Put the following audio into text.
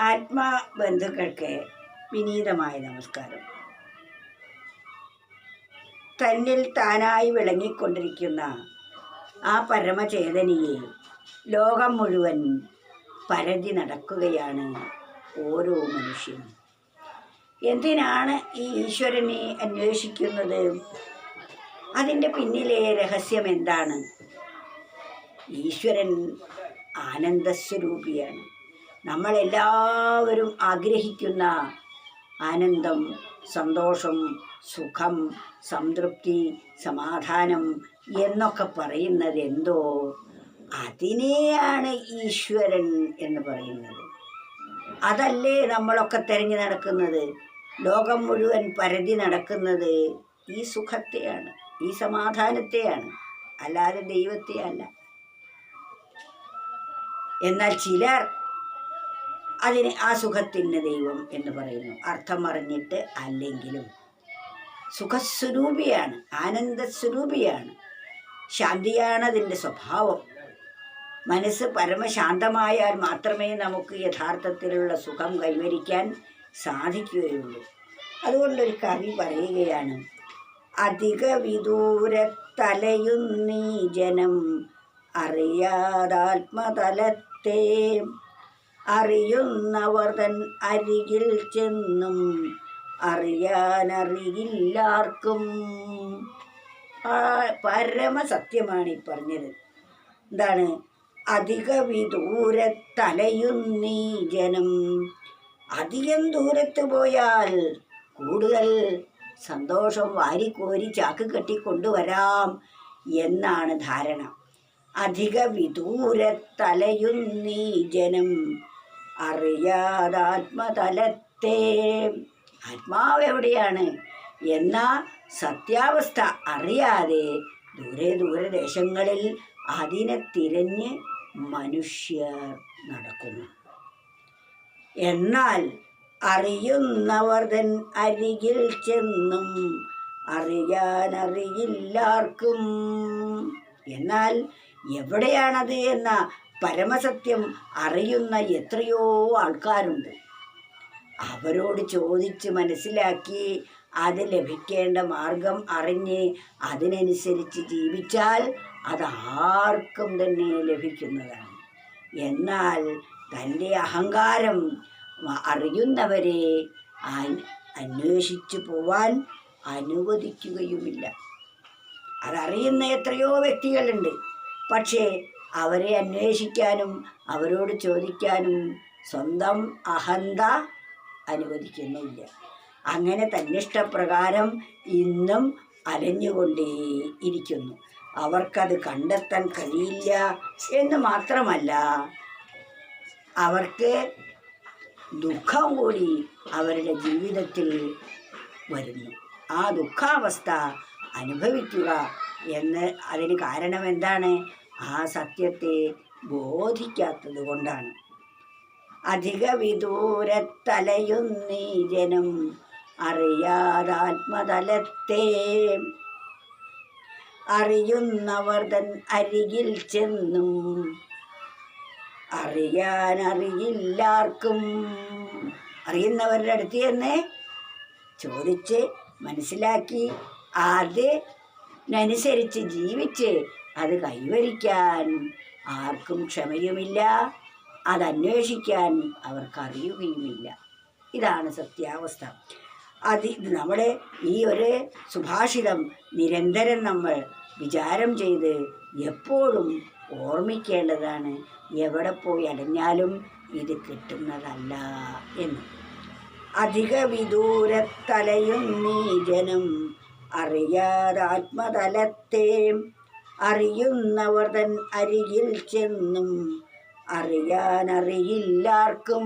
ആത്മബന്ധുക്കൾക്ക് വിനീതമായ നമസ്കാരം. തന്നിൽ താനായി വിളങ്ങിക്കൊണ്ടിരിക്കുന്ന ആ പരമചേതനയെ ലോകം മുഴുവൻ പരതി നടക്കുകയാണ് ഓരോ മനുഷ്യനും. എന്തിനാണ് ഈ ഈശ്വരനെ അന്വേഷിക്കുന്നത്? അതിൻ്റെ പിന്നിലെ രഹസ്യം എന്താണ്? ഈശ്വരൻ ആനന്ദസ്വരൂപിയാണ്. നമ്മളെല്ലാവരും ആഗ്രഹിക്കുന്ന ആനന്ദം, സന്തോഷം, സുഖം, സംതൃപ്തി, സമാധാനം എന്നൊക്കെ പറയുന്നത് എന്തോ അതിനെയാണ് ഈശ്വരൻ എന്ന് പറയുന്നത്. അതല്ലേ നമ്മളൊക്കെ തിരഞ്ഞു നടക്കുന്നത്? ലോകം മുഴുവൻ പരതി നടക്കുന്നത് ഈ സുഖത്തെയാണ്, ഈ സമാധാനത്തെയാണ്, അല്ലാതെ ദൈവത്തെ അല്ല. എന്നാൽ ചിലർ അതിന് ആ സുഖത്തിന് ദൈവം എന്ന് പറയുന്നു. അർത്ഥം അറിഞ്ഞിട്ട് അല്ലെങ്കിലും സുഖസ്വരൂപിയാണ്, ആനന്ദസ്വരൂപിയാണ്, ശാന്തിയാണ് അതിൻ്റെ സ്വഭാവം. മനസ്സ് പരമശാന്തമായാൽ മാത്രമേ നമുക്ക് യഥാർത്ഥത്തിലുള്ള സുഖം കൈവരിക്കാൻ സാധിക്കുകയുള്ളൂ. അതുകൊണ്ടൊരു കവി പറയുകയാണ്, അധിക വിദൂരത്തലയുന്നീ ജനം അറിയാതാത്മതലത്തെ, അറിയുന്നവർ തൻ അരികിൽ ചെന്നും അറിയാനറിയില്ലാർക്കും. പരമസത്യമാണ് ഈ പറഞ്ഞത്. എന്താണ്? അധിക വിദൂരത്തലയുന്നീ ജനം, അധികം ദൂരത്ത് പോയാൽ കൂടുതൽ സന്തോഷം വാരിക്കോരി ചാക്ക് കെട്ടിക്കൊണ്ടുവരാം എന്നാണ് ധാരണ. അധിക വിദൂരത്തലയുന്നീ ജനം അറിയാതാത്മതലത്തെ, ആത്മാവ് എവിടെയാണ് എന്ന സത്യാവസ്ഥ അറിയാതെ ദൂരെ ദൂരദേശങ്ങളിൽ അതിനെ തിരഞ്ഞ് മനുഷ്യർ നടക്കുന്നു. എന്നാൽ അറിയുന്നവർ തൻ അരികിൽ ചെന്നും അറിയാനറിയില്ലാർക്കും. എന്നാൽ എവിടെയാണത് എന്ന പരമസത്യം അറിയുന്ന എത്രയോ ആൾക്കാരുണ്ട്. അവരോട് ചോദിച്ച് മനസ്സിലാക്കി അത് ലഭിക്കേണ്ട മാർഗം അറിഞ്ഞ് അതിനനുസരിച്ച് ജീവിച്ചാൽ അതാർക്കും തന്നെ ലഭിക്കുന്നതാണ്. എന്നാൽ തൻ്റെ അഹങ്കാരം അറിയുന്നവരെ അന്വേഷിച്ചു പോവാൻ അനുവദിക്കുകയുമില്ല. അതറിയുന്ന എത്രയോ വ്യക്തികളുണ്ട്, പക്ഷേ അവരെ അന്വേഷിക്കാനും അവരോട് ചോദിക്കാനും സ്വന്തം അഹന്ത അനുവദിക്കുന്നില്ല. അങ്ങനെ തന്നിഷ്ടപ്രകാരം ഇന്നും അലഞ്ഞുകൊണ്ടേയിരിക്കുന്നു. അവർക്കത് കണ്ടെത്താൻ കഴിയില്ല എന്ന് മാത്രമല്ല, അവർക്ക് ദുഃഖം കൂടി അവരുടെ ജീവിതത്തിൽ വരുന്നു. ആ ദുഃഖാവസ്ഥ അനുഭവിക്കുക എന്ന് അതിന് കാരണം എന്താണ്? ആ സത്യത്തെ ബോധിക്കാത്തത് കൊണ്ടാണ്. അധിക വിദൂരത്തലയുന്നീ ജനം അറിയാതാത്മതലത്തെ, അറിയുന്നവർ തൻ അരികിൽ ചെന്നും അറിയാനറിയില്ലാർക്കും. അറിയുന്നവരുടെ അടുത്ത് ചെന്ന് ചോദിച്ച് മനസ്സിലാക്കി അതിനനുസരിച്ച് ജീവിച്ച് അത് കൈവരിക്കാൻ ആർക്കും ക്ഷമയുമില്ല, അതന്വേഷിക്കാൻ അവർക്കറിയുകയുമില്ല. ഇതാണ് സത്യാവസ്ഥ. നമ്മുടെ ഈ ഒരു സുഭാഷിതം നിരന്തരം നമ്മൾ വിചാരം ചെയ്ത് എപ്പോഴും ഓർമ്മിക്കേണ്ടതാണ്. എവിടെ പോയി അടഞ്ഞാലും ഇത് കിട്ടുന്നതല്ല എന്ന്. അധിക വിദൂരത്തലയുന്നീ ജനം അറിയാതാത്മതലത്തെ, അറിയുന്നവർ തൻ അരികിൽ ചെന്നും അറിയാനറിയില്ലാർക്കും.